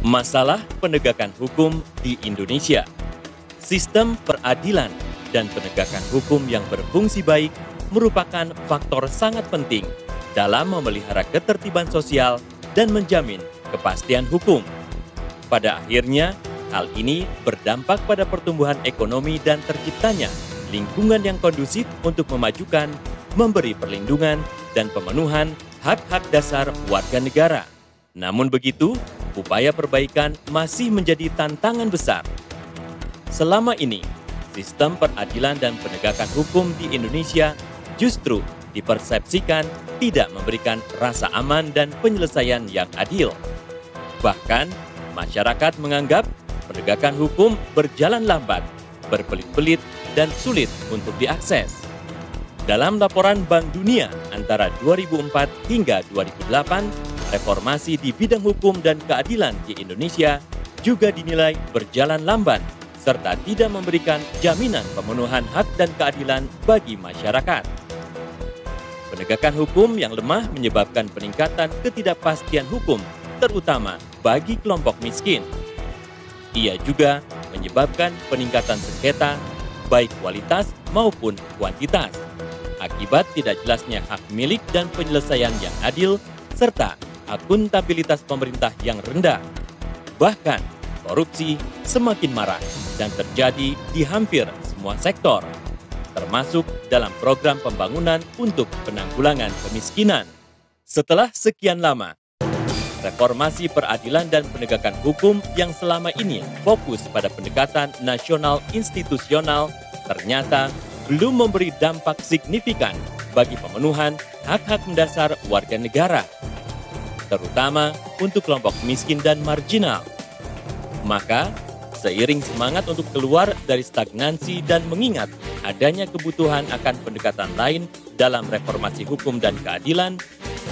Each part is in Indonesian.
Masalah penegakan hukum di Indonesia. Sistem peradilan dan penegakan hukum yang berfungsi baik merupakan faktor sangat penting dalam memelihara ketertiban sosial dan menjamin kepastian hukum. Pada akhirnya, hal ini berdampak pada pertumbuhan ekonomi dan terciptanya lingkungan yang kondusif untuk memajukan, memberi perlindungan, dan pemenuhan hak-hak dasar warga negara. Namun begitu, upaya perbaikan masih menjadi tantangan besar. Selama ini, sistem peradilan dan penegakan hukum di Indonesia justru dipersepsikan tidak memberikan rasa aman dan penyelesaian yang adil. Bahkan, masyarakat menganggap penegakan hukum berjalan lambat, berbelit-belit, dan sulit untuk diakses. Dalam laporan Bank Dunia antara 2004 hingga 2008, reformasi di bidang hukum dan keadilan di Indonesia juga dinilai berjalan lamban serta tidak memberikan jaminan pemenuhan hak dan keadilan bagi masyarakat. Penegakan hukum yang lemah menyebabkan peningkatan ketidakpastian hukum, terutama bagi kelompok miskin. Ia juga menyebabkan peningkatan sengketa, baik kualitas maupun kuantitas, akibat tidak jelasnya hak milik dan penyelesaian yang adil, serta akuntabilitas pemerintah yang rendah. Bahkan, korupsi semakin marak dan terjadi di hampir semua sektor, termasuk dalam program pembangunan untuk penanggulangan kemiskinan. Setelah sekian lama, reformasi peradilan dan penegakan hukum yang selama ini fokus pada pendekatan nasional institusional ternyata belum memberi dampak signifikan bagi pemenuhan hak-hak mendasar warga negara, terutama untuk kelompok miskin dan marginal. Maka, seiring semangat untuk keluar dari stagnansi dan mengingat adanya kebutuhan akan pendekatan lain dalam reformasi hukum dan keadilan,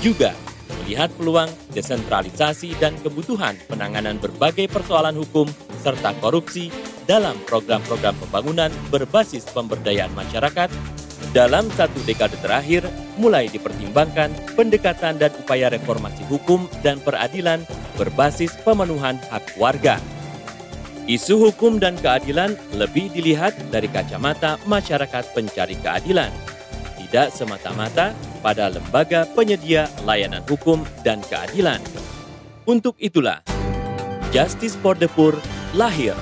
juga melihat peluang desentralisasi dan kebutuhan penanganan berbagai persoalan hukum serta korupsi dalam program-program pembangunan berbasis pemberdayaan masyarakat. Dalam satu dekade terakhir, mulai dipertimbangkan pendekatan dan upaya reformasi hukum dan peradilan berbasis pemenuhan hak warga. Isu hukum dan keadilan lebih dilihat dari kacamata masyarakat pencari keadilan, tidak semata-mata pada lembaga penyedia layanan hukum dan keadilan. Untuk itulah, Justice for the Poor lahir